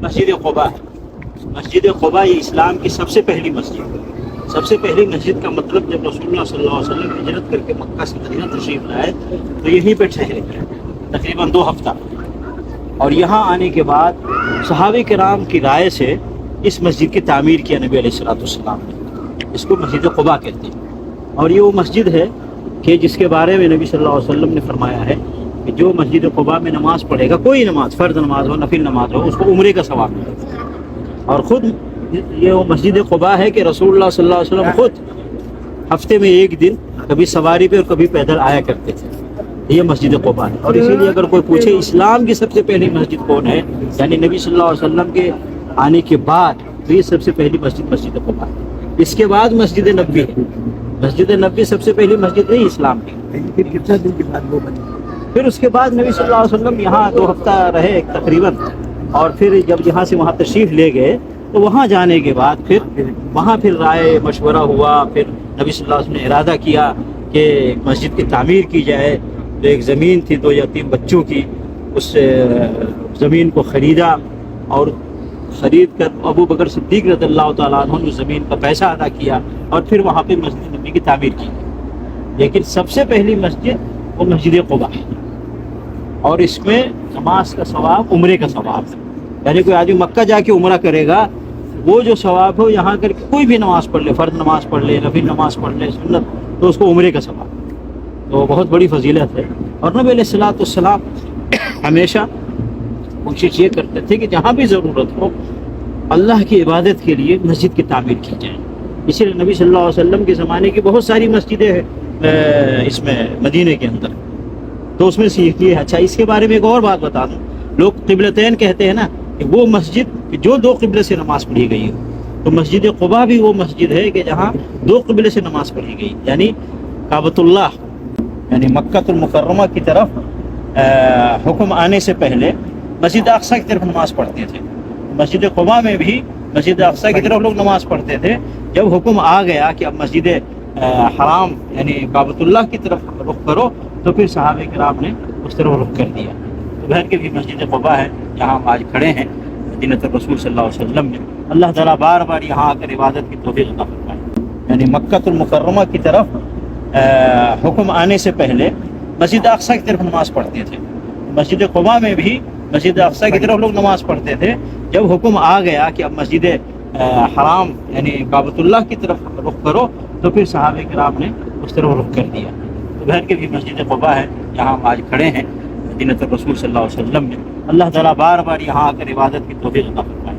مسجد قباء ہے۔ مسجد قباء یہ اسلام کی سب سے پہلی مسجد ہے۔ سب سے پہلی مسجد کا مطلب جب رسول اللہ صلی اللہ علیہ وسلم ہجرت کر کے مکہ سے مدینہ تشریف لائے تو یہیں پہ ٹھہرے تقریباً 2 ہفتہ، اور یہاں آنے کے بعد صحابہ کرام کی رائے سے اس مسجد کی تعمیر کیا نبی علیہ الصلوۃ والسلام نے۔ اس کو مسجد قباء کہتے ہیں، اور یہ وہ مسجد ہے کہ جس کے بارے میں نبی صلی اللہ علیہ وسلم نے فرمایا ہے کہ جو مسجد قباء میں نماز پڑھے گا، کوئی نماز، فرض نماز ہو، نفل نماز ہو، اس کو عمرے کا ثواب ملے گا۔ اور خود یہ وہ مسجد قباء ہے کہ رسول اللہ صلی اللہ علیہ وسلم خود ہفتے میں 1 دن کبھی سواری پہ اور کبھی پیدل آیا کرتے تھے۔ یہ مسجد قباء ہے، اور اسی لیے اگر کوئی پوچھے اسلام کی سب سے پہلی مسجد کون ہے، یعنی نبی صلی اللہ علیہ وسلم کے آنے کے بعد، تو یہ سب سے پہلی مسجد مسجد قباء ہے۔ اس کے بعد مسجد نبوی ہے۔ مسجد نبوی سب سے پہلی مسجد نہیں اسلام کی۔ پھر کتنے دن کے بعد وہ بنی؟ پھر اس کے بعد نبی صلی اللہ علیہ وسلم یہاں 2 ہفتہ رہے تقریباً، اور پھر جب یہاں سے وہاں تشریف لے گئے تو وہاں جانے کے بعد پھر رائے مشورہ ہوا، پھر نبی صلی اللہ علیہ وسلم نے ارادہ کیا کہ مسجد کی تعمیر کی جائے۔ تو ایک زمین تھی 2 یا 3 بچوں کی، اس زمین کو خریدا، اور خرید کر ابو بکر صدیق رضی اللہ تعالیٰ عنہ نے زمین کا پیسہ ادا کیا، اور پھر وہاں پہ مسجد نبی کی تعمیر کی۔ لیکن سب سے پہلی مسجد وہ مسجد قباء ہے، اور اس میں نماز کا ثواب عمرے کا ثواب ہے۔ یعنی کوئی آدمی مکہ جا کے عمرہ کرے گا، وہ جو ثواب ہو یہاں کر کے کوئی بھی نماز پڑھ لے، فرض نماز پڑھ لے، نفل نماز پڑھ لے، سنت، تو اس کو عمرے کا ثواب، تو بہت بڑی فضیلت ہے۔ اور نبی علیہ الصلوۃ والسلام ہمیشہ کوشش یہ کرتے تھے کہ جہاں بھی ضرورت ہو اللہ کی عبادت کے لیے مسجد کی تعمیر کی جائے۔ اسی لیے نبی صلی اللہ علیہ وسلم کے زمانے کی بہت ساری مسجدیں ہیں اس میں مدینے کے اندر، تو اس میں سیکھ لیے۔ اچھا، اس کے بارے میں ایک اور بات بتا دوں، لوگ قبلتین کہتے ہیں نا، کہ وہ مسجد جو 2 قبلے سے نماز پڑھی گئی ہو، تو مسجد قباء بھی وہ مسجد ہے کہ جہاں 2 قبلے سے نماز پڑھی گئی، یعنی کعبۃ اللہ، یعنی مکہ المکرمہ کی طرف حکم آنے سے پہلے مسجد اقصیٰ کی طرف نماز پڑھتے تھے۔ مسجد قباء میں بھی مسجد اقصیٰ کی طرف لوگ نماز پڑھتے تھے۔ جب حکم آ گیا کہ اب مسجد حرام یعنی کعبۃ اللہ کی طرف رخ کرو، تو پھر صحابہ کرام نے اس طرف رخ کر دیا۔ تو بہر کے بھی مسجد قباء ہے جہاں ہم آج کھڑے ہیں، مدینہ الرسول صلی اللہ علیہ وسلم میں۔ اللہ تعالیٰ بار بار یہاں آ کر عبادت کی توفیق عطا فرمائے۔ یعنی مکہ المکرمہ کی طرف حکم آنے سے پہلے مسجد اقصیٰ کی طرف نماز پڑھتے تھے۔ مسجد قباء میں بھی مسجد اقصیٰ کی طرف لوگ نماز پڑھتے تھے۔ جب حکم آ گیا کہ اب مسجد حرام یعنی کعبۃ اللہ کی طرف رخ کرو، تو پھر صحابہ کرام نے اس طرف رخ کر دیا۔ تو بہر کے بھی مسجد قباء ہے جہاں ہم آج کھڑے ہیں، مدینہ الرسول صلی اللہ علیہ وسلم میں۔ اللہ تعالیٰ بار بار یہاں آ کر عبادت کی توفیق عطا فرمائے۔